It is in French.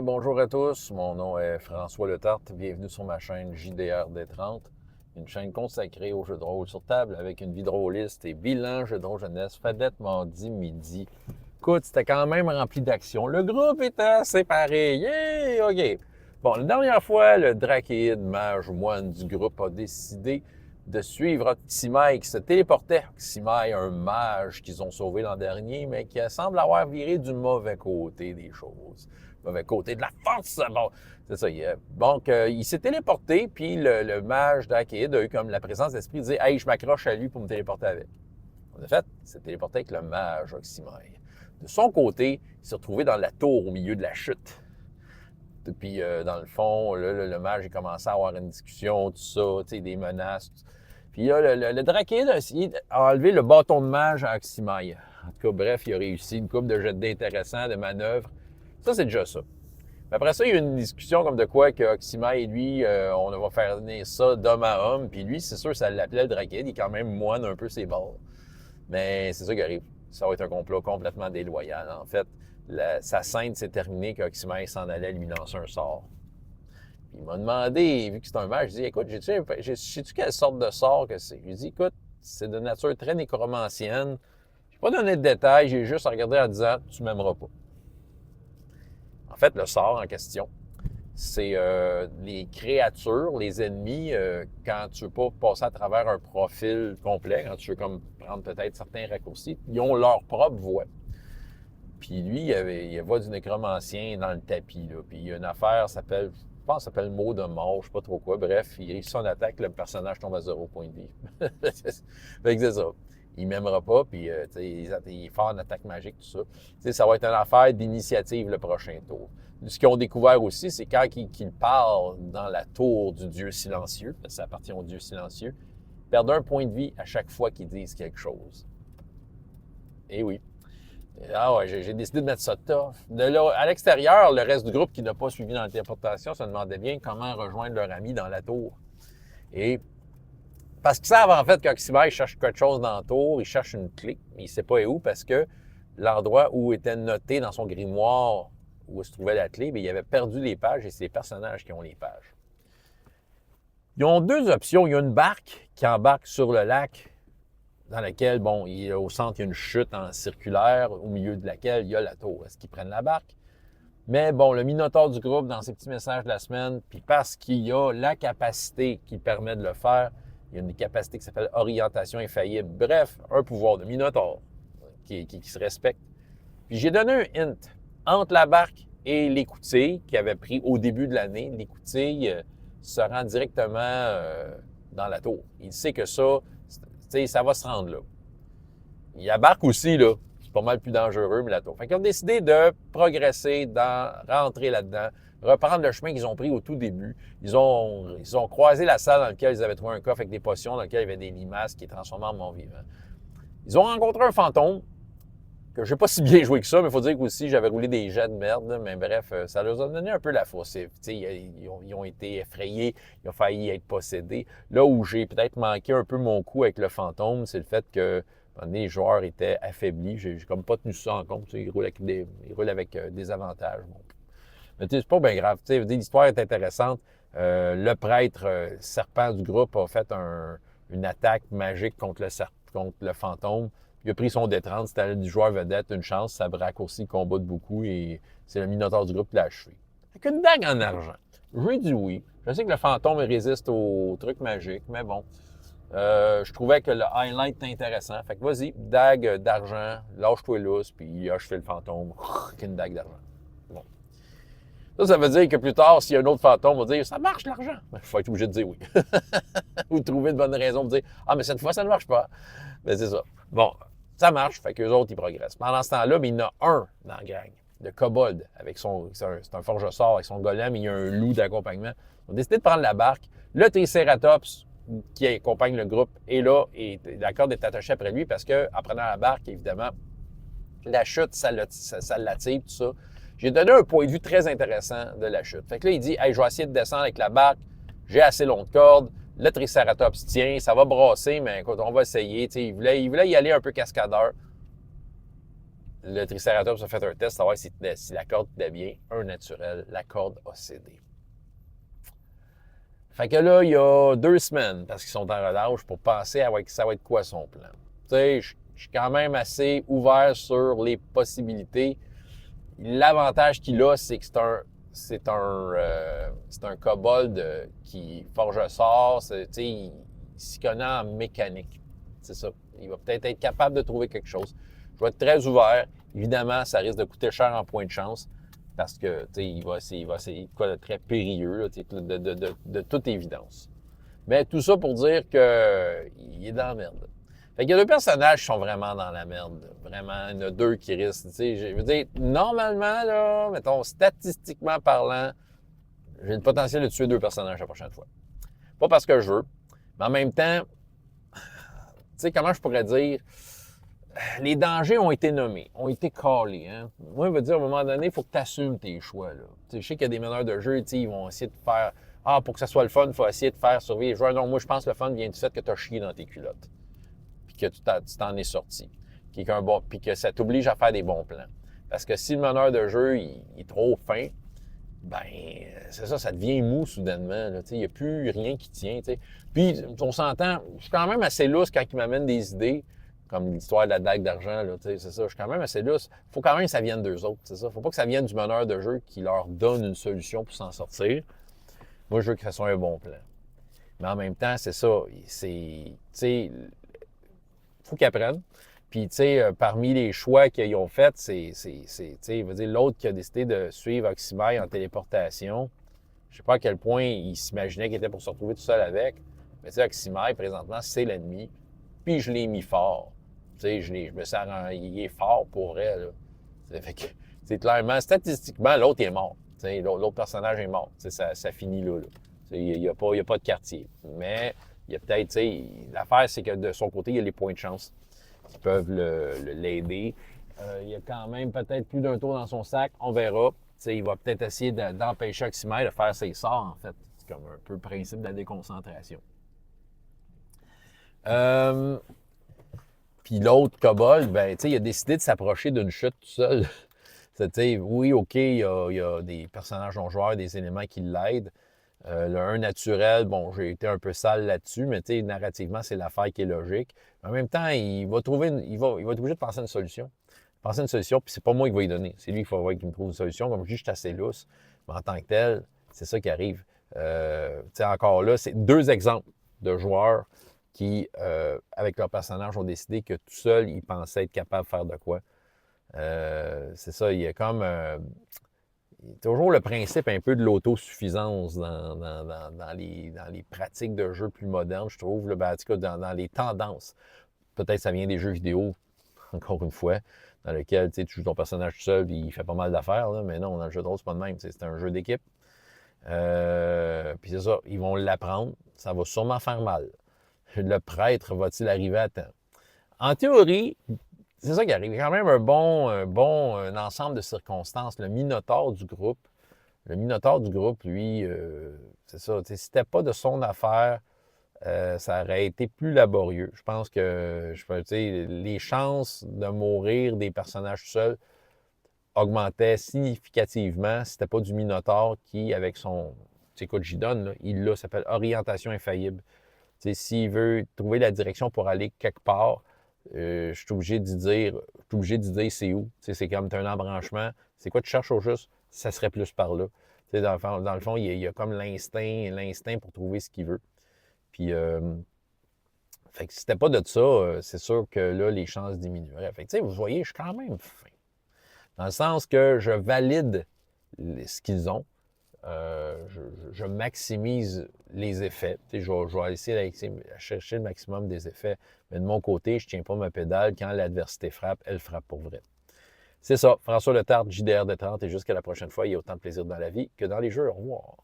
Bonjour à tous, mon nom est François Letarte. Bienvenue sur ma chaîne JDR D30, une chaîne consacrée aux jeux de rôle sur table avec une vie de rôliste et bilan jeux de rôle jeunesse, fadette mardi midi. Écoute, c'était quand même rempli d'action. Le groupe était séparé. Yeah! OK. Bon, la dernière fois, le Drakéide, mage moine du groupe, a décidé de suivre Oxymai qui se téléportait. Oxymai, un mage qu'ils ont sauvé l'an dernier, mais qui semble avoir viré du mauvais côté des choses. Mauvais côté de la force. Bon, c'est ça. Donc, il s'est téléporté, puis le mage Drakéide a eu comme la présence d'esprit de dire « Hey, je m'accroche à lui pour me téléporter avec. » En effet, il s'est téléporté avec le mage Oxymai. De son côté, il s'est retrouvé dans la tour au milieu de la chute. Puis, dans le fond, là, le mage a commencé à avoir une discussion, tout ça, tu sais, des menaces. Puis là, le Drakéide a essayé d'enlever le bâton de mage à Oxymai. En tout cas, bref, il a réussi une couple de jets d'intéressants, de manœuvres. Ça, c'est déjà ça. Mais après ça, il y a eu une discussion comme de quoi que Oxymai et lui, on va faire venir ça d'homme à homme. Puis lui, c'est sûr, ça l'appelait le Drakéide. Il est quand même moine un peu ses bords. Mais c'est ça qui arrive. Ça va être un complot complètement déloyal. En fait, sa scène s'est terminée qu'Oxymai s'en allait lui lancer un sort. Puis il m'a demandé, vu que c'est un mage, je dis écoute, sais-tu quelle sorte de sort que c'est? Je lui ai dit écoute, c'est de nature très nécromancienne. Je n'ai pas donné de détails, j'ai juste regardé en disant tu m'aimeras pas. En fait, le sort en question, c'est les créatures, les ennemis, quand tu veux pas passer à travers un profil complet, quand tu veux comme prendre peut-être certains raccourcis, ils ont leur propre voix. Puis lui, il a la voix du nécromancien dans le tapis. Là. Puis il y a une affaire, je pense que ça s'appelle mot de mort, je sais pas trop quoi. Bref, il réussit son attaque, le personnage tombe à 0 point de vie. Fait que c'est ça. Il m'aimera pas, puis il est fort en attaque magique, tout ça. T'sais, ça va être une affaire d'initiative le prochain tour. Ce qu'ils ont découvert aussi, c'est quand ils parlent dans la tour du dieu silencieux, parce que ça appartient au dieu silencieux, ils perdent un point de vie à chaque fois qu'ils disent quelque chose. Et oui. Ah ouais, j'ai décidé de mettre ça tough. De là, à l'extérieur, le reste du groupe qui n'a pas suivi dans l'interprétation se demandait bien comment rejoindre leur ami dans la tour. Et parce qu'ils savent en fait qu'Oxymai cherche quelque chose dans la tour, il cherche une clé, mais il ne sait pas où parce que l'endroit où était noté dans son grimoire où se trouvait la clé, bien, il avait perdu les pages et c'est les personnages qui ont les pages. Ils ont deux options. Il y a une barque qui embarque sur le lac dans laquelle, bon, au centre, il y a une chute en circulaire, au milieu de laquelle il y a la tour. Est-ce qu'ils prennent la barque? Mais bon, le minotaure du groupe, dans ses petits messages de la semaine, puis parce qu'il y a la capacité qui permet de le faire, il y a une capacité qui s'appelle orientation infaillible. Bref, un pouvoir de minotaure qui se respecte. Puis j'ai donné un hint entre la barque et l'écoutille qu'il avait pris au début de l'année. L'écoutille se rend directement dans la tour. Il sait que ça va se rendre là. Il y a barque aussi, là. C'est pas mal plus dangereux, mais la tour. Fait qu'ils ont décidé de progresser, rentrer là-dedans, reprendre le chemin qu'ils ont pris au tout début. Ils ont croisé la salle dans laquelle ils avaient trouvé un coffre avec des potions, dans lequel il y avait des limaces qui est transformé en mort vivant. Ils ont rencontré un fantôme, que je n'ai pas si bien joué que ça, mais il faut dire qu'aussi j'avais roulé des jets de merde, mais bref, ça leur a donné un peu la fausse. Ils ont été effrayés, ils ont failli être possédés. Là où j'ai peut-être manqué un peu mon coup avec le fantôme, c'est le fait que les joueurs étaient affaiblis. J'ai comme pas tenu ça en compte. Ils roulent avec des avantages. Bon. Mais c'est pas bien grave. L'histoire est intéressante. Le prêtre serpent du groupe a fait une attaque magique contre le fantôme. Il a pris son D30, c'était du joueur vedette, une chance, ça raccourcit le combat de beaucoup et c'est le minotaure du groupe qui l'a achevé. Avec une dague en argent. J'ai dit oui. Je sais que le fantôme résiste aux trucs magiques, mais bon. Je trouvais que le highlight était intéressant. Fait que vas-y, dague d'argent, lâche-toi lousse, puis il a achevé le fantôme avec une dague d'argent. Bon. Ça veut dire que plus tard, s'il y a un autre fantôme, on va dire ça marche l'argent. Il faut être obligé de dire oui. Ou trouver de bonnes raisons de dire ah, mais cette fois, ça ne marche pas. Mais c'est ça. Bon, ça marche, fait qu'eux autres, ils progressent. Pendant ce temps-là, il y en a un dans la gang, de kobold, c'est un forge-sort avec son golem, il y a un loup d'accompagnement. Ils ont décidé de prendre la barque. Le Triceratops, qui accompagne le groupe, est là et d'accord d'être attaché après lui parce qu'en prenant la barque, évidemment, la chute, ça l'attire, tout ça. J'ai donné un point de vue très intéressant de la chute. Fait que là, il dit hey, je vais essayer de descendre avec la barque, j'ai assez long de corde. Le Triceratops tient, ça va brasser, mais écoute, on va essayer. Il voulait y aller un peu cascadeur. Le Triceratops a fait un test, savoir si la corde tenait bien. Un naturel, la corde a cédé. Fait que là, il y a 2 semaines, parce qu'ils sont en relâche, pour penser à ça va être quoi son plan. Tu sais, je suis quand même assez ouvert sur les possibilités. L'avantage qu'il a, c'est que c'est un kobold qui forge sort, il s'y connaît en mécanique. C'est ça. Il va peut-être être capable de trouver quelque chose. Je vais être très ouvert. Évidemment, ça risque de coûter cher en point de chance parce que il va essayer quoi de très périlleux, là, de toute évidence. Mais tout ça pour dire qu'il est dans la merde. Fait qu'il y a 2 personnages qui sont vraiment dans la merde. Vraiment, il y en a 2 qui risquent. Je veux dire, normalement, là, mettons, statistiquement parlant, j'ai le potentiel de tuer 2 personnages la prochaine fois. Pas parce que je veux, mais en même temps, comment je pourrais dire, les dangers ont été nommés, ont été calés. Hein? Moi, je veux dire, à un moment donné, il faut que tu assumes tes choix. Là. Je sais qu'il y a des meneurs de jeu, ils vont essayer de faire pour que ça soit le fun, il faut essayer de faire survivre les joueurs. Non, moi, je pense que le fun vient du fait que tu as chié dans tes culottes. Puis que tu t'en es sorti. Puis que ça t'oblige à faire des bons plans. Parce que si le meneur de jeu il est trop fin, ben c'est ça devient mou soudainement. Il n'y a plus rien qui tient. T'sais. Puis, on s'entend, je suis quand même assez lousse quand il m'amène des idées, comme l'histoire de la dague d'argent. C'est ça, je suis quand même assez lousse. Il faut quand même que ça vienne d'eux autres. C'est ça. Il ne faut pas que ça vienne du meneur de jeu qui leur donne une solution pour s'en sortir. Moi, je veux que ça soit un bon plan. Mais en même temps, c'est ça. Il faut qu'ils apprennent. Puis, tu sais, parmi les choix qu'ils ont faits, l'autre qui a décidé de suivre Oxymai en téléportation, je sais pas à quel point il s'imaginait qu'il était pour se retrouver tout seul avec, mais tu sais, Oxymai, présentement, c'est l'ennemi. Puis, je l'ai mis fort. Tu sais, je me sers il est fort pour vrai, là. Fait que, c'est clairement, statistiquement, l'autre est mort. Tu sais, l'autre personnage est mort. Tu sais, ça finit là. Il n'y a pas de quartier. Mais, il y a peut-être, tu sais, l'affaire, c'est que de son côté, il y a les points de chance qui peuvent l'aider. Il y a quand même peut-être plus d'un tour dans son sac, on verra. T'sais, il va peut-être essayer d'empêcher Oxymai de faire ses sorts, en fait. C'est comme un peu le principe de la déconcentration. Puis l'autre kobold, ben, il a décidé de s'approcher d'une chute tout seul. Oui, OK, il y a des personnages non-joueurs, des éléments qui l'aident. Le 1 naturel, bon, j'ai été un peu sale là-dessus, mais narrativement, c'est l'affaire qui est logique. En même temps, il va être obligé de penser à une solution. Puis c'est pas moi qui va y donner. C'est lui qu'il me trouve une solution. Comme je dis, je suis assez lousse. Mais en tant que tel, c'est ça qui arrive. Encore là, c'est 2 exemples de joueurs qui, avec leur personnage, ont décidé que tout seul, ils pensaient être capables de faire de quoi. C'est ça, il y a comme... toujours le principe un peu de l'autosuffisance dans les pratiques de jeu plus modernes, je trouve, là, en tout cas, dans les tendances. Peut-être que ça vient des jeux vidéo, encore une fois, dans lequel tu joues ton personnage tout seul et il fait pas mal d'affaires, là, mais non, dans le jeu de rôle, c'est pas de même. C'est un jeu d'équipe. Puis c'est ça, ils vont l'apprendre. Ça va sûrement faire mal. Le prêtre va-t-il arriver à temps? En théorie, c'est ça qui arrive. Il y a quand même un bon ensemble de circonstances. Le Minotaure du groupe, lui, c'est ça. Si c'était pas de son affaire, ça aurait été plus laborieux. Je pense que les chances de mourir des personnages seuls augmentaient significativement si c'était pas du Minotaure qui, avec son... Écoute, j'y donne, là, ça s'appelle orientation infaillible. S'il veut trouver la direction pour aller quelque part, je suis obligé d'y dire c'est où. C'est comme tu as un embranchement. C'est quoi tu cherches au juste? Ça serait plus par là. Dans le fond, il y a comme l'instinct pour trouver ce qu'il veut. Puis, fait que si c'était pas de ça, c'est sûr que là, les chances diminueraient. Fait que, vous voyez, je suis quand même fin. Dans le sens que je valide ce qu'ils ont. Je maximise les effets. Je vais essayer de chercher le maximum des effets. Mais de mon côté, je ne tiens pas ma pédale. Quand l'adversité frappe, elle frappe pour vrai. C'est ça. François Letarte, JDR de 30. Et jusqu'à la prochaine fois, il y a autant de plaisir dans la vie que dans les jeux. Au revoir.